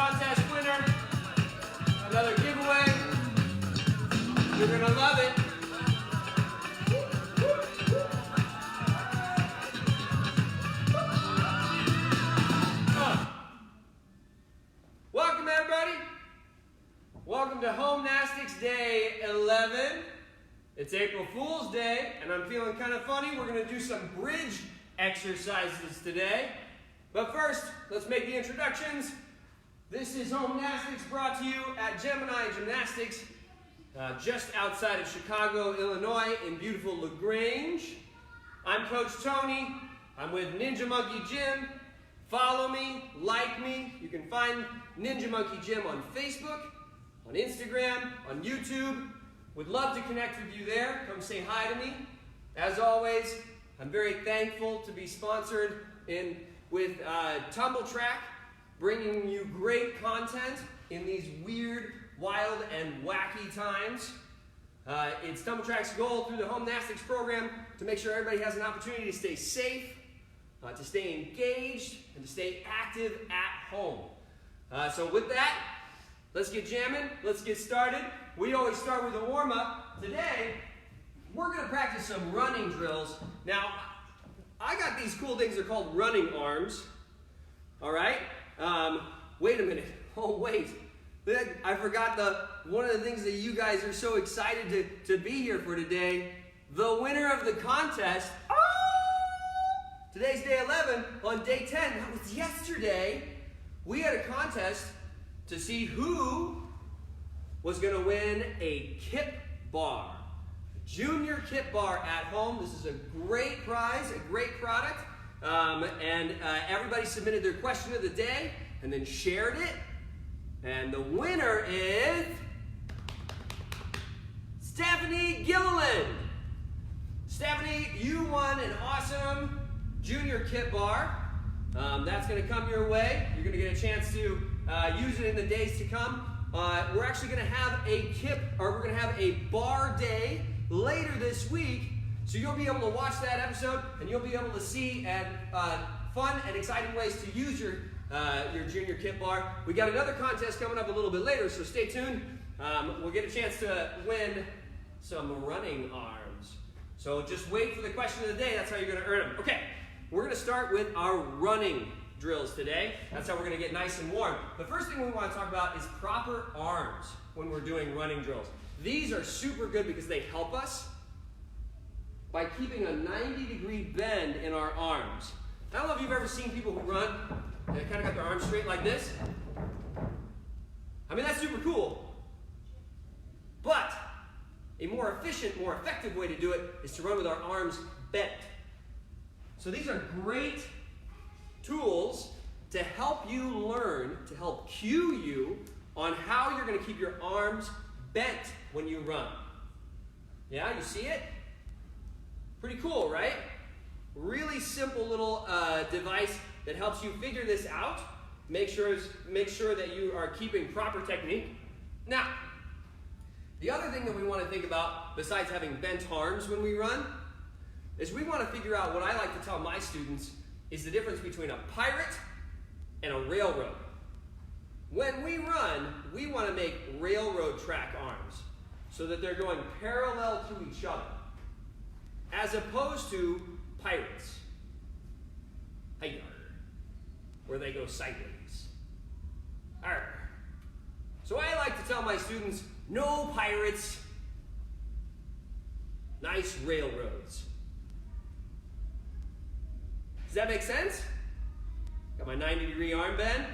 contest winner. Another giveaway. You're going to love it. Welcome, everybody. Welcome to Homenastics Day 11. It's April Fool's Day, and I'm feeling kind of funny. We're going to do some bridge exercises today. But first, let's make the introductions. This is Homenastics, brought to you at Gemini Gymnastics, just outside of Chicago, Illinois, in beautiful LaGrange. I'm Coach Tony. I'm with Ninja Monkey Gym. Follow me, like me. You can find Ninja Monkey Gym on Facebook, on Instagram, on YouTube. Would love to connect with you there. Come say hi to me. As always, I'm very thankful to be sponsored with Tumbl Trak, bringing you great content in these weird, wild, and wacky times. It's Tumbl Trak's goal through the Homenastics program to make sure everybody has an opportunity to stay safe, to stay engaged, and to stay active at home. So with that, let's get jamming. Let's get started. We always start with a warm-up. Today, we're going to practice some running drills. Now, I got these cool things. They're called running arms. All right? Wait a minute. Oh, wait. I forgot one of the things that you guys are so excited to be here for today. The winner of the contest. Today's day 11. On day 10, that was yesterday, we had a contest to see who was going to win a kip bar. Junior kip bar at home. This is a great prize, a great product. And everybody submitted their question of the day and then shared it. And the winner is Stephanie Gilliland. Stephanie, you won an awesome junior kip bar. That's going to come your way. You're going to get a chance to use it in the days to come. We're actually going to have we're going to have a bar day later this week. So you'll be able to watch that episode, and you'll be able to see fun and exciting ways to use your junior kip bar. We got another contest coming up a little bit later, so stay tuned. We'll get a chance to win some running arms. So just wait for the question of the day. That's how you're going to earn them. Okay, we're going to start with our running drills today. That's how we're going to get nice and warm. The first thing we want to talk about is proper arms when we're doing running drills. These are super good because they help us by keeping a 90-degree bend in our arms. I don't know if you've ever seen people who run and they kind of got their arms straight like this. I mean, that's super cool. But a more efficient, more effective way to do it is to run with our arms bent. So these are great tools to help you learn, to help cue you on how you're going to keep your arms bent when you run. Yeah, you see it? Pretty cool, right? Really simple little device that helps you figure this out. Make sure that you are keeping proper technique. Now, the other thing that we want to think about, besides having bent arms when we run, is we want to figure out what I like to tell my students is the difference between a pirate and a railroad. When we run, we want to make railroad track arms so that they're going parallel to each other, as opposed to pirates, where they go sideways. Arr. So I like to tell my students, no pirates, nice railroads. Does that make sense? Got my 90-degree arm bend.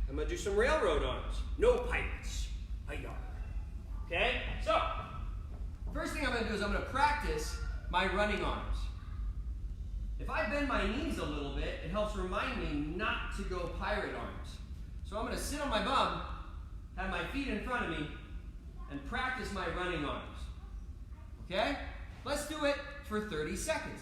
I'm going to do some railroad arms. No pirates. Okay? So, first thing I'm going to do is I'm going to practice my running arms. If I bend my knees a little bit, it helps remind me not to go pirate arms. So I'm going to sit on my bum, have my feet in front of me, and practice my running arms. Okay? Let's do it for 30 seconds.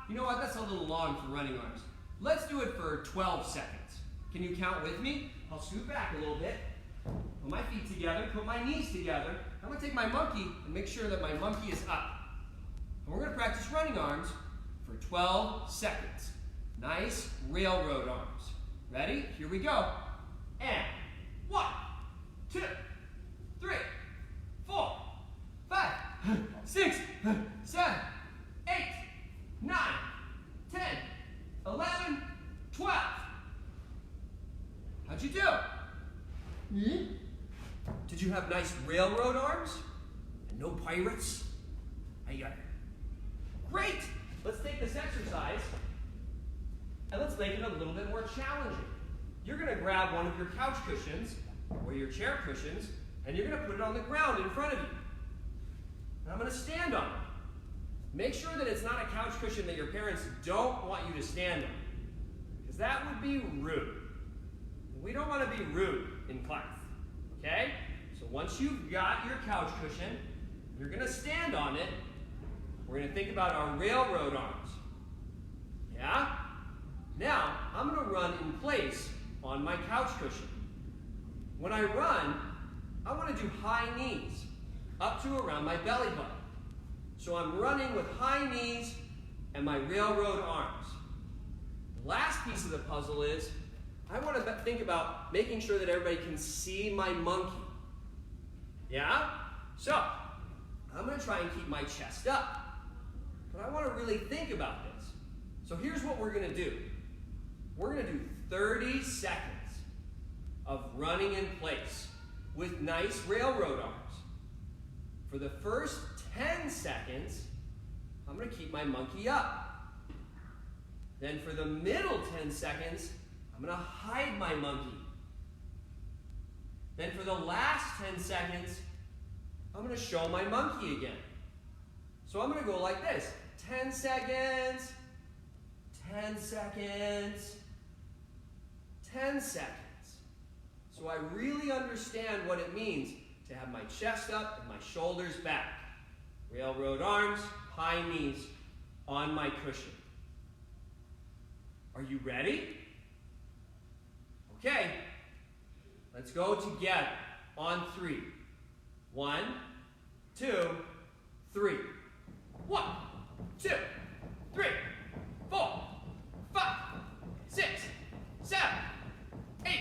You know what? That's a little long for running arms. Let's do it for 12 seconds. Can you count with me? I'll scoot back a little bit. Put my feet together, put my knees together. I'm going to take my monkey and make sure that my monkey is up. And we're going to practice running arms for 12 seconds. Nice railroad arms. Ready? Here we go. And go. Did you have nice railroad arms? And no pirates? Great! Let's take this exercise and let's make it a little bit more challenging. You're going to grab one of your couch cushions or your chair cushions and you're going to put it on the ground in front of you. And I'm going to stand on it. Make sure that it's not a couch cushion that your parents don't want you to stand on, because that would be rude. We don't want to be rude in class, okay? So once you've got your couch cushion, you're going to stand on it. We're going to think about our railroad arms. Yeah? Now, I'm going to run in place on my couch cushion. When I run, I want to do high knees up to around my belly button. So I'm running with high knees and my railroad arms. The last piece of the puzzle is I want to think about making sure that everybody can see my monkey. Yeah? So, I'm going to try and keep my chest up. But I want to really think about this. So here's what we're going to do. We're going to do 30 seconds of running in place with nice railroad arms. For the first 10 seconds, I'm going to keep my monkey up. Then for the middle 10 seconds, I'm going to hide my monkey. Then for the last 10 seconds, I'm going to show my monkey again. So I'm going to go like this. 10 seconds, 10 seconds, 10 seconds. So I really understand what it means to have my chest up and my shoulders back. Railroad arms, high knees on my cushion. Are you ready? Okay, let's go together on 3. 1, 2, 3. 1, 2, 3, 4, 5, 6, 7, 8,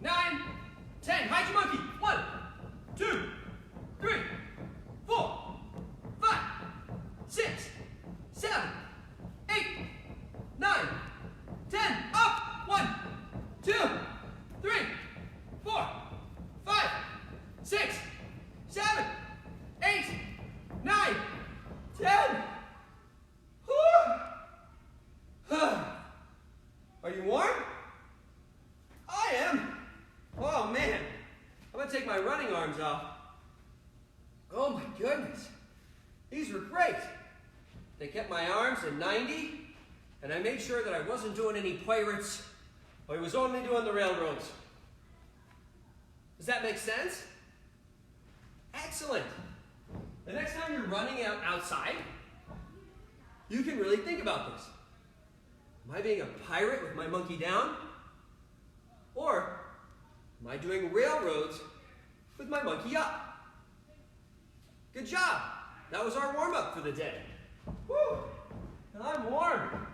9, 10. Hide your monkey. 1, 2, 3, 4, 5, 6, 7, 8, 9, 10. Up. 1, 2, 3, 4, 5, 6, 7, 8, 9, 10. Are you warm? I am. Oh man, I'm gonna take my running arms off. Oh my goodness, these were great. They kept my arms at 90, and I made sure that I wasn't doing any pirates. I was only doing the railroads. Does that make sense? Excellent. The next time you're running outside, you can really think about this. Am I being a pirate with my monkey down? Or am I doing railroads with my monkey up? Good job. That was our warm-up for the day. Woo! And I'm warm.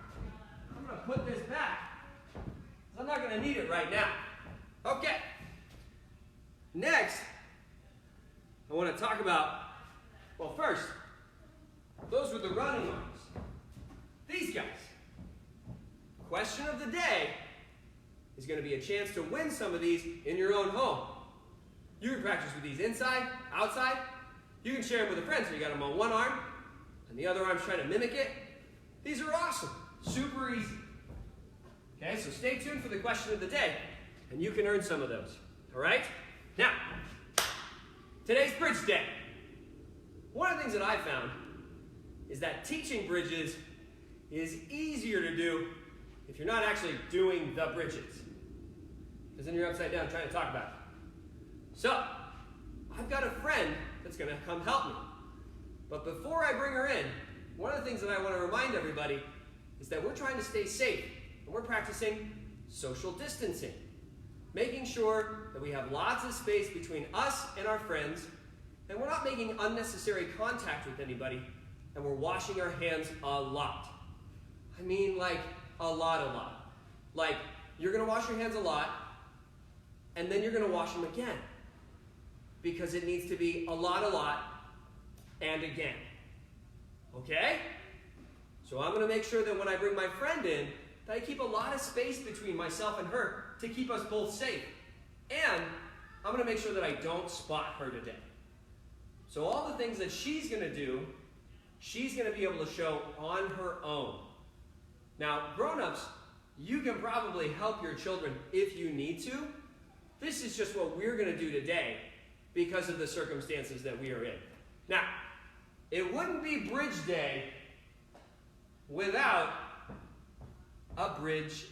I'm going to put this back. I'm not going to need it right now. Okay. Next, I want to talk about, well, first, those were the running arms. These guys. Question of the day is going to be a chance to win some of these in your own home. You can practice with these inside, outside. You can share them with a friend, so you got them on one arm, and the other arm's trying to mimic it. These are awesome. Super easy. Okay, so stay tuned for the question of the day, and you can earn some of those. All right? Now, today's bridge day. One of the things that I found is that teaching bridges is easier to do if you're not actually doing the bridges. Because then you're upside down trying to talk about it. So, I've got a friend that's going to come help me. But before I bring her in, one of the things that I want to remind everybody is that we're trying to stay safe. And we're practicing social distancing. Making sure that we have lots of space between us and our friends, and we're not making unnecessary contact with anybody, and we're washing our hands a lot. I mean, like, a lot. Like, you're going to wash your hands a lot, and then you're going to wash them again. Because it needs to be a lot, and again. Okay? So I'm going to make sure that when I bring my friend in, that I keep a lot of space between myself and her to keep us both safe. And I'm going to make sure that I don't spot her today. So all the things that she's going to do, she's going to be able to show on her own. Now, grown-ups, you can probably help your children if you need to. This is just what we're going to do today because of the circumstances that we are in. Now, it wouldn't be Bridge Day without a Bridgette.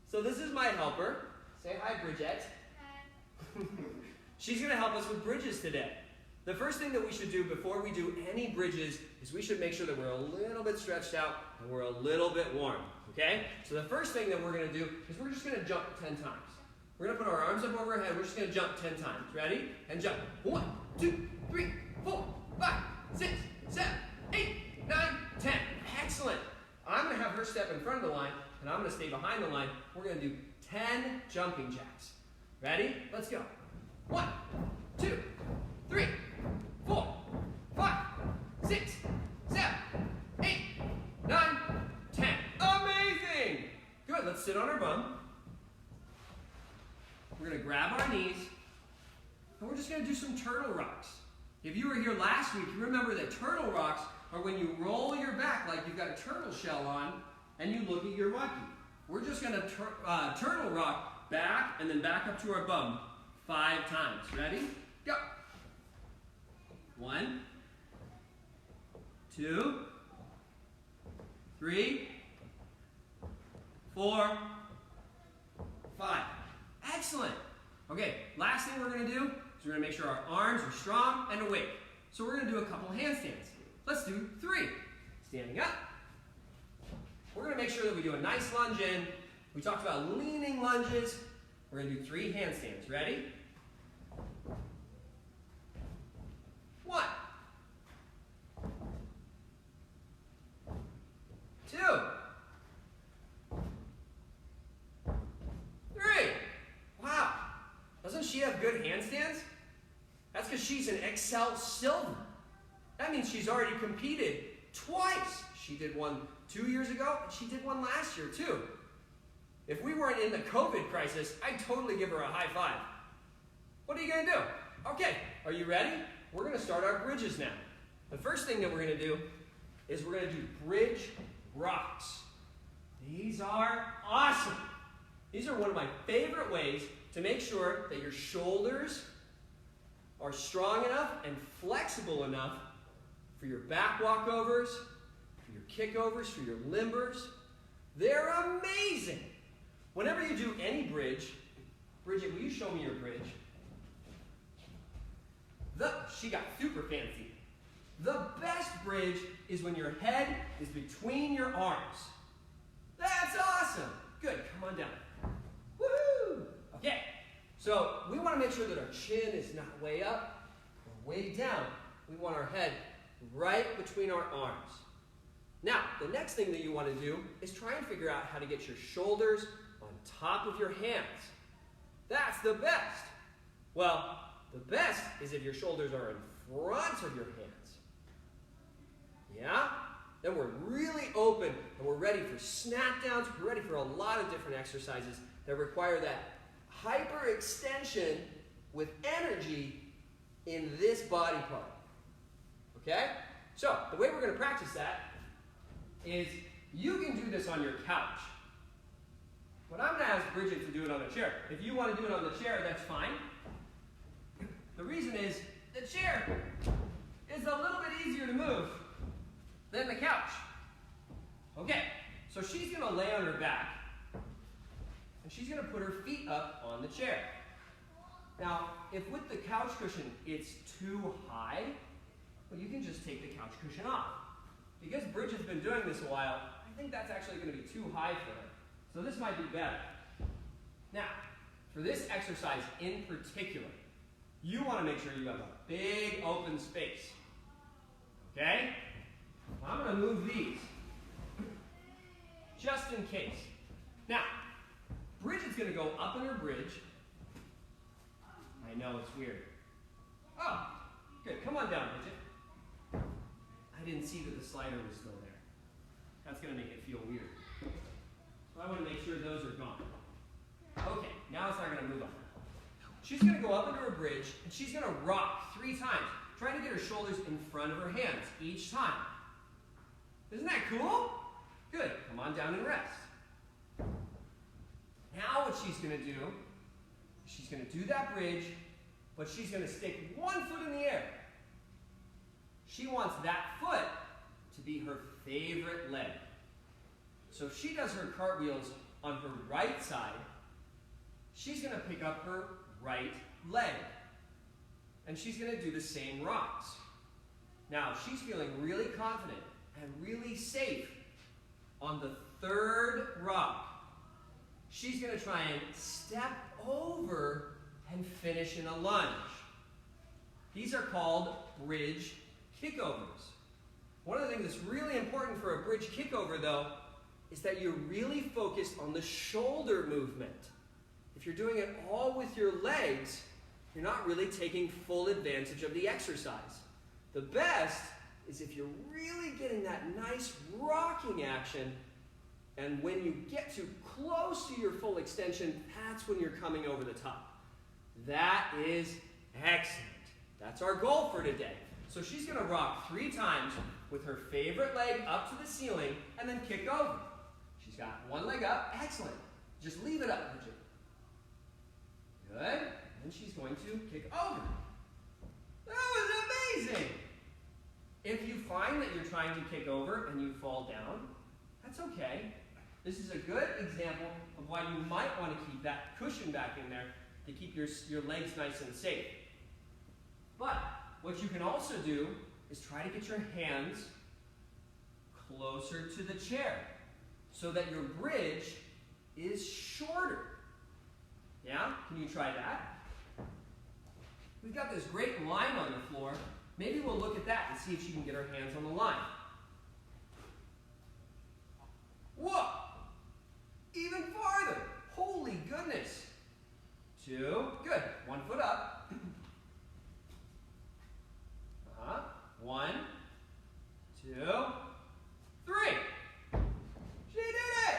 So this is my helper. Say hi, Bridgette. Hi. She's going to help us with bridges today. The first thing that we should do before we do any bridges is we should make sure that we're a little bit stretched out and we're a little bit warm. Okay? So the first thing that we're going to do is we're just going to jump 10 times. We're going to put our arms up over our head. We're just going to jump 10 times. Ready? And jump. 1, 2, 3, 4, 5, 6, 7, 8, 9, 10. Excellent. I'm going to have her step in front of the line, and I'm going to stay behind the line. We're going to do 10 jumping jacks. Ready? Let's go. 1, 2, 3, 4, 5, 6, 7, 8, 9, 10. Amazing! Good. Let's sit on our bum. We're going to grab our knees, and we're just going to do some turtle rocks. If you were here last week, you remember that turtle rocks are when you roll your back like you've got a turtle shell on, and you look at your monkey. We're just going to turtle rock back and then back up to our bum 5 times. Ready? Go. 1, 2, 3, 4, 5. Excellent. Okay, last thing we're going to do is we're going to make sure our arms are strong and awake. So we're going to do a couple handstands. Let's do 3. Standing up. We're going to make sure that we do a nice lunge in. We talked about leaning lunges. We're going to do 3 handstands. Ready? 1, 2, 3. Wow. Doesn't she have good handstands? That's because she's an Excel Silver. That means she's already competed twice. She did one 2 years ago, and she did one last year too. If we weren't in the COVID crisis, I'd totally give her a high five. What are you going to do? Okay, are you ready? We're going to start our bridges now. The first thing that we're going to do is we're going to do bridge rocks. These are awesome. These are one of my favorite ways to make sure that your shoulders are strong enough and flexible enough for your back walkovers, for your kickovers, for your limbers. They're amazing. Whenever you do any bridge, Bridget, will you show me your bridge? She got super fancy. The best bridge is when your head is between your arms. That's awesome. Good, come on down. Woohoo! Okay, so we want to make sure that our chin is not way up or way down. We want our head right between our arms. Now, the next thing that you want to do is try and figure out how to get your shoulders on top of your hands. That's the best. Well, the best is if your shoulders are in front of your hands. Yeah? Then we're really open and we're ready for snap downs. We're ready for a lot of different exercises that require that hyperextension with energy in this body part. Okay? So, the way we're going to practice that is you can do this on your couch. But I'm going to ask Bridget to do it on a chair. If you want to do it on the chair, that's fine. The reason is the chair is a little bit easier to move than the couch. Okay, so she's going to lay on her back, and she's going to put her feet up on the chair. Now, if with the couch cushion it's too high, well, you can just take the couch cushion off. Because Bridget's been doing this a while, I think that's actually going to be too high for her. So this might be better. Now, for this exercise in particular, you want to make sure you have a big open space. Okay? I'm going to move these just in case. Now, Bridget's going to go up in her bridge. I know, it's weird. Oh, good. Come on down, Bridget. I didn't see that the slider was still there. That's going to make it feel weird. So I want to make sure those are gone. Okay, Now it's not going to move up. She's going to go up into her bridge, and she's going to rock 3 times, trying to get her shoulders in front of her hands each time. Isn't that cool? Good. Come on down and rest. Now what she's going to do, she's going to do that bridge, but she's going to stick one foot in the air. She wants that foot to be her favorite leg. So if she does her cartwheels on her right side, she's going to pick up her right leg. And she's going to do the same rocks. Now, she's feeling really confident and really safe on the 3rd rock. She's going to try and step over and finish in a lunge. These are called bridge kickovers. One of the things that's really important for a bridge kickover, though, is that you're really focused on the shoulder movement. If you're doing it all with your legs, you're not really taking full advantage of the exercise. The best is if you're really getting that nice rocking action, and when you get too close to your full extension, that's when you're coming over the top. That is excellent. That's our goal for today. So she's going to rock 3 times with her favorite leg up to the ceiling and then kick over. She's got one leg up. Excellent. Just leave it up, Bridget. Good. And she's going to kick over. That was amazing. If you find that you're trying to kick over and you fall down, that's okay. This is a good example of why you might want to keep that cushion back in there to keep your legs nice and safe. But what you can also do is try to get your hands closer to the chair so that your bridge is shorter. Yeah? Can you try that? We've got this great line on the floor. Maybe we'll look at that and see if she can get her hands on the line. Whoa! Even farther. Holy goodness. 2. Good. 1 foot up. 1, 2, 3. She did it!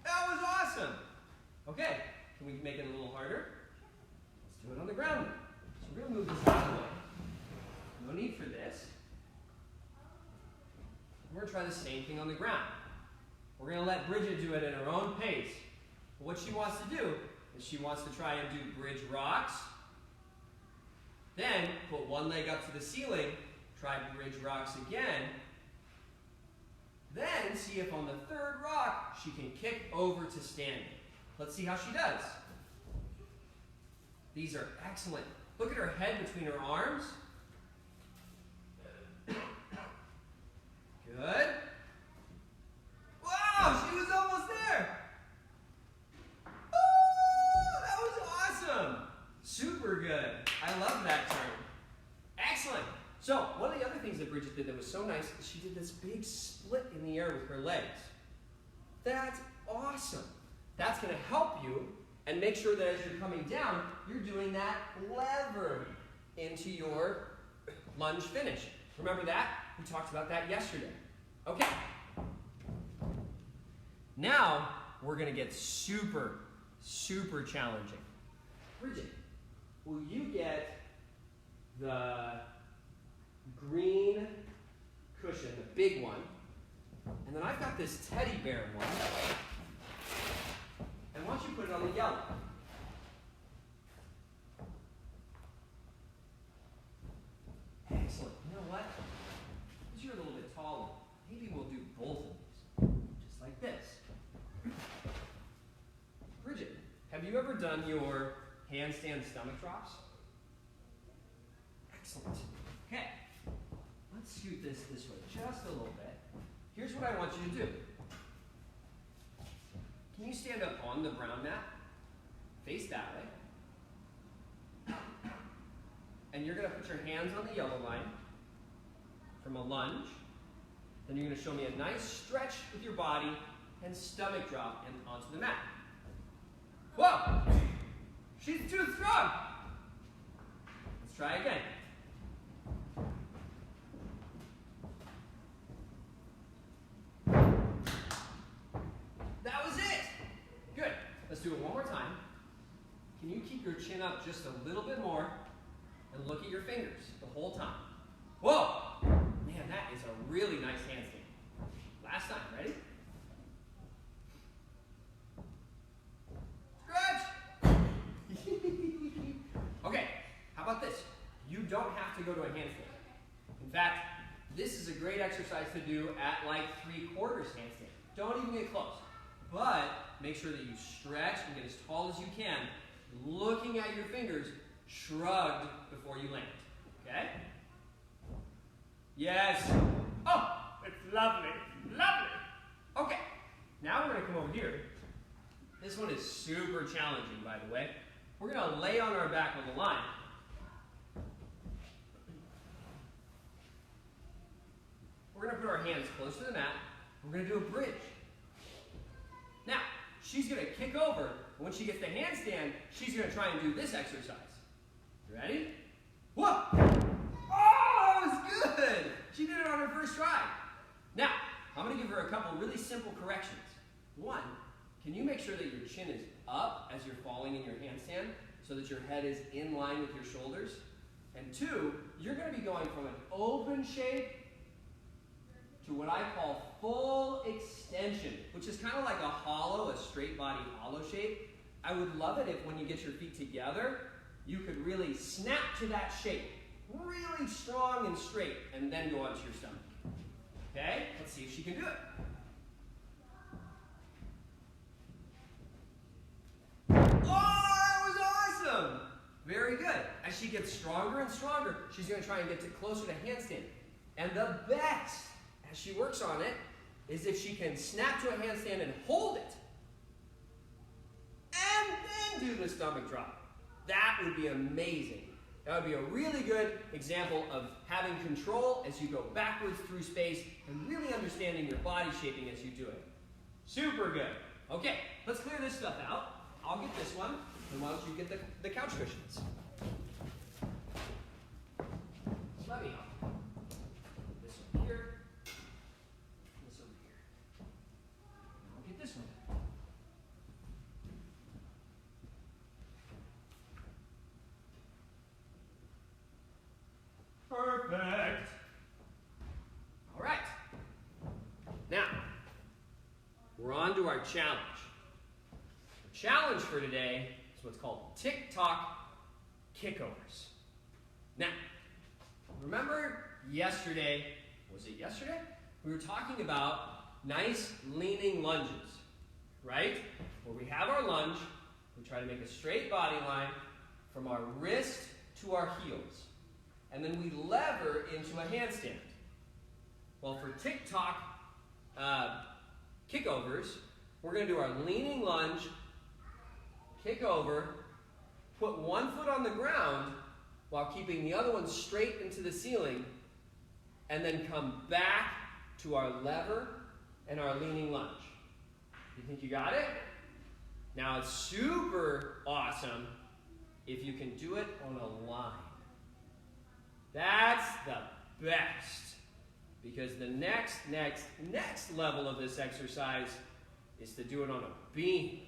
That was awesome. Okay, can we make it a little harder? Let's do it on the ground. So we're going to move this out of the way. No need for this. We're going to try the same thing on the ground. We're going to let Bridget do it at her own pace. What she wants to do is she wants to try and do bridge rocks. Then put one leg up to the ceiling, try bridge rocks again. Then see if on the 3rd rock she can kick over to standing. Let's see how she does. These are excellent. Look at her head between her arms. Good. Wow, she was almost there. Oh, that was awesome. Super good. I love that turn. Excellent. So, one of the other things that Bridget did that was so nice is she did this big split in the air with her legs. That's awesome. That's going to help you and make sure that as you're coming down, you're doing that lever into your lunge finish. Remember that? We talked about that yesterday. Okay. Now, we're going to get super, super challenging. Bridget, will you get the green cushion, the big one, and then I've got this teddy bear one, and why don't you put it on the yellow? Excellent. You know what? Because you're a little bit taller, maybe we'll do both of these, just like this. Bridget, have you ever done your handstand stomach drops? Excellent. Okay, let's scoot this way just a little bit. Here's what I want you to do. Can you stand up on the brown mat? Face that way. And you're going to put your hands on the yellow line from a lunge. Then you're going to show me a nice stretch with your body and stomach drop onto the mat. Whoa! She's too strong! Let's try again. That was it! Good. Let's do it one more time. can you keep your chin up just a little bit more and look at your fingers the whole time? Whoa! Man, that is a really nice handstand. Last time, ready? Stretch! Okay, how about this? You don't have to go to a handstand. In fact, this is a great exercise to do at like 3/4 handstand. Don't even get close. But make sure that you stretch and get as tall as you can, looking at your fingers, shrugged before you land. Okay? Yes. Oh, it's lovely. Lovely. Okay, now we're going to come over here. This one is super challenging, by the way. We're going to lay on our back on the line. We're going to put our hands close to the mat. We're going to do a bridge. Now, she's going to kick over. When she gets the handstand, she's going to try and do this exercise. You ready? Whoa! Oh, that was good! She did it on her first try. Now, I'm going to give her a couple really simple corrections. One, can you make sure that your chin is up as you're falling in your handstand so that your head is in line with your shoulders? And two, you're going to be going from an open shape to what I call full extension, which is kind of like a hollow, a straight body hollow shape. I would love it if when you get your feet together, you could really snap to that shape, really strong and straight, and then go onto your stomach. Okay, let's see if she can do it. Oh, that was awesome! Very good. As she gets stronger and stronger, she's going to try and get closer to handstand. And the best, as she works on it, is if she can snap to a handstand and hold it, and then do the stomach drop. That would be amazing. That would be a really good example of having control as you go backwards through space and really understanding your body shaping as you do it. Super good. Okay, let's clear this stuff out. I'll get this one, and why don't you get the couch cushions? Let me help. This one here, this over here. And I'll get this one. Perfect. All right. Now, we're on to our challenge. The challenge for today is what's called TikTok Kickovers. Now, remember yesterday, was it yesterday? We were talking about nice leaning lunges, right? Where we have our lunge, we try to make a straight body line from our wrist to our heels. And then we lever into a handstand. Well, for TikTok kickovers, we're going to do our leaning lunge, kick over, put one foot on the ground while keeping the other one straight into the ceiling, and then come back to our lever and our leaning lunge. You think you got it? Now it's super awesome if you can do it on a line. That's the best, because the next level of this exercise is to do it on a beam.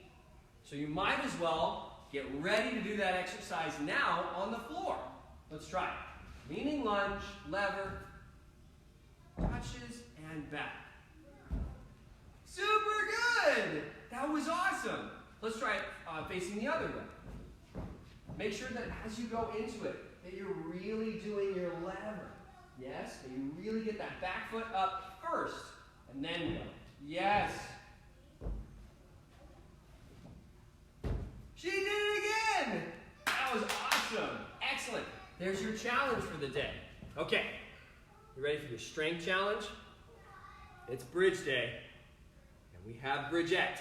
So you might as well get ready to do that exercise now on the floor. Let's try it. Leaning lunge, lever, touches, and back. Super good! That was awesome. Let's try it facing the other way. Make sure that as you go into it, that you're really doing your lever. Yes, that you really get that back foot up first, and then go. Yes. She did it again! That was awesome. Excellent. There's your challenge for the day. Okay, you ready for your strength challenge? It's bridge day, and we have Bridget.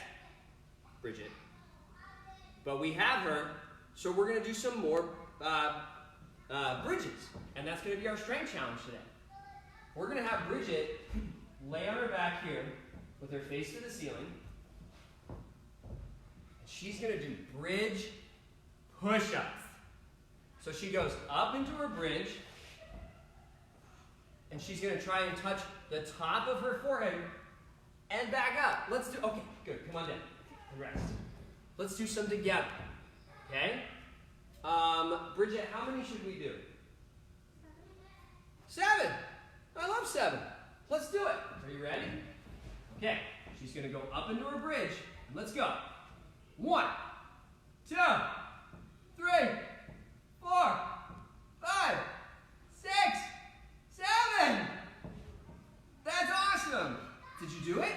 But we have her, so we're going to do some more bridges, and that's going to be our strength challenge today. We're going to have Bridget lay on her back here with her face to the ceiling. She's going to do bridge push-ups. So she goes up into her bridge, and she's going to try and touch the top of her forehead and back up. Let's do, okay, good, come on down. And rest. Let's do some together. Okay? Bridget, how many should we do? 7. I love 7. Let's do it. Are you ready? Okay. She's going to go up into her bridge. Let's go. 1, 2, 3, 4, 5, 6, 7. That's awesome. Did you do it?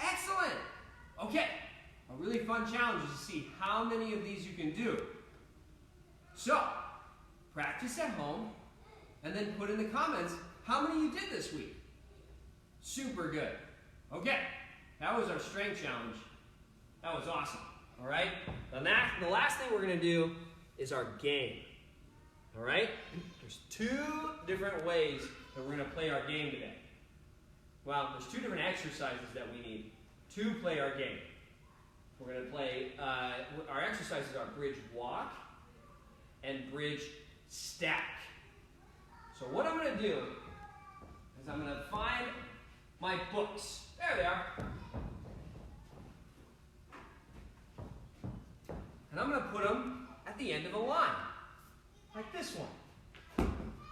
Excellent. Okay. A really fun challenge is to see how many of these you can do. So, practice at home, and then put in the comments how many you did this week. Super good. Okay, that was our strength challenge. That was awesome. All right, the last thing we're going to do is our game. All right, there's 2 different ways that we're going to play our game today. Well, there's 2 different exercises that we need to play our game. We're going to play, our exercises are bridge walk and bridge stack. So what I'm going to do is I'm going to find my books. There they are. And I'm going to put them at the end of a line, like this one,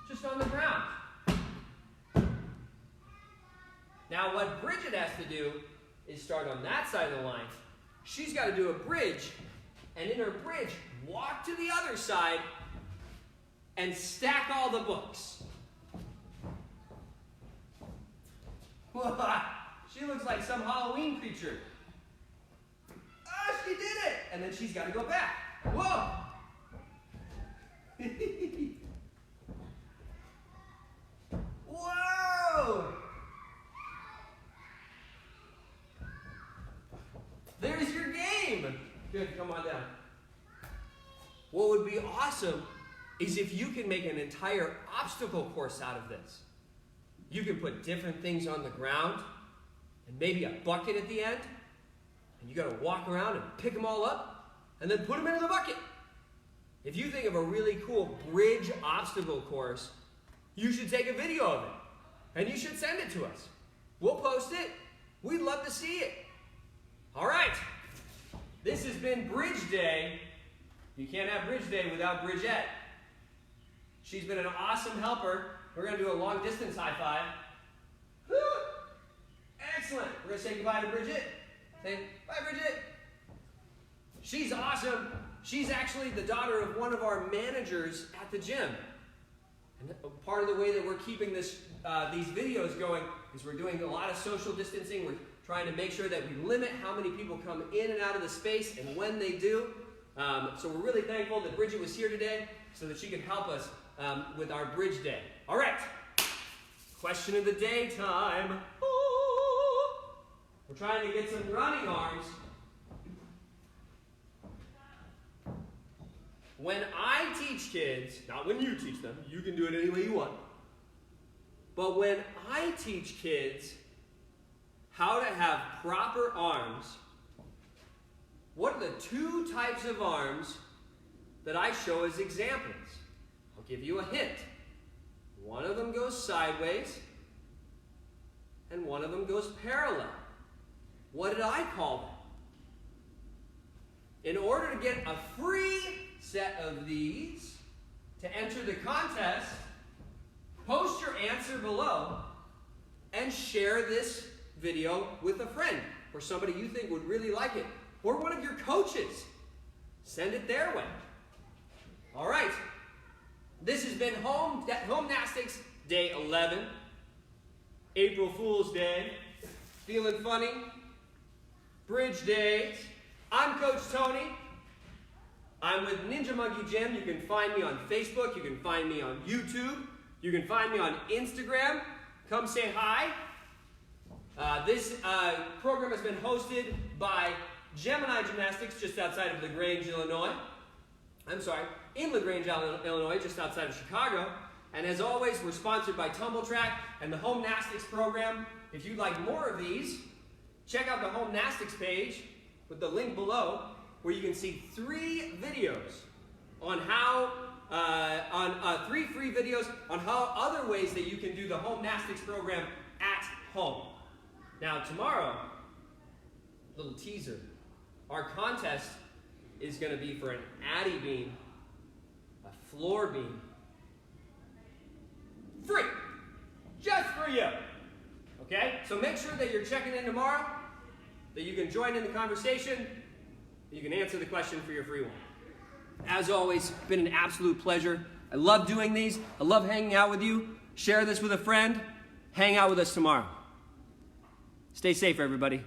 just on the ground. Now what Bridget has to do is start on that side of the line. She's got to do a bridge, and in her bridge, walk to the other side and stack all the books. She looks like some Halloween creature. Ah, she did it! And then she's got to go back. Whoa! Whoa! There's your game. Good, come on down. What would be awesome is if you can make an entire obstacle course out of this. You can put different things on the ground and maybe a bucket at the end, and you got to walk around and pick them all up and then put them into the bucket. If you think of a really cool bridge obstacle course, you should take a video of it and you should send it to us. We'll post it. We'd love to see it. All right. This has been Bridge Day. You can't have Bridge Day without Bridget. She's been an awesome helper. We're going to do a long distance high five. Woo! Excellent. We're going to say goodbye to Bridget. Say bye, Bridget. She's awesome. She's actually the daughter of one of our managers at the gym. And part of the way that we're keeping this, these videos going is we're doing a lot of social distancing. We're trying to make sure that we limit how many people come in and out of the space and when they do. So we're really thankful that Bridget was here today so that she can help us with our Bridge Day. All right. Question of the day time. We're trying to get some running arms. When I teach kids, not when you teach them, you can do it any way you want. But when I teach kids how to have proper arms, what are the 2 types of arms that I show as examples? I'll give you a hint. One of them goes sideways, and one of them goes parallel. What did I call them? In order to get a free set of these to enter the contest, post your answer below and share this video with a friend or somebody you think would really like it, or one of your coaches. Send it their way. All right. This has been Homenastics Day 11. April Fool's Day. Feeling funny? Bridge Days. I'm Coach Tony. I'm with Ninja Monkey Gym. You can find me on Facebook. You can find me on YouTube. You can find me on Instagram. Come say hi. This program has been hosted by Gemini Gymnastics just outside of LaGrange, Illinois. In LaGrange, Illinois, just outside of Chicago. And as always, we're sponsored by Tumbl Trak and the Homenastics program. If you'd like more of these, check out the Homenastics page with the link below, where you can see 3 videos on how, 3 free videos on how other ways that you can do the Homenastics program at home. Now tomorrow, little teaser, Our contest is going to be for an Addy beam, a floor beam, free, just for you. Okay? So make sure that you're checking in tomorrow, that you can join in the conversation, that you can answer the question for your free one. As always, it's been an absolute pleasure. I love doing these. I love hanging out with you. Share this with a friend. Hang out with us tomorrow. Stay safe, everybody.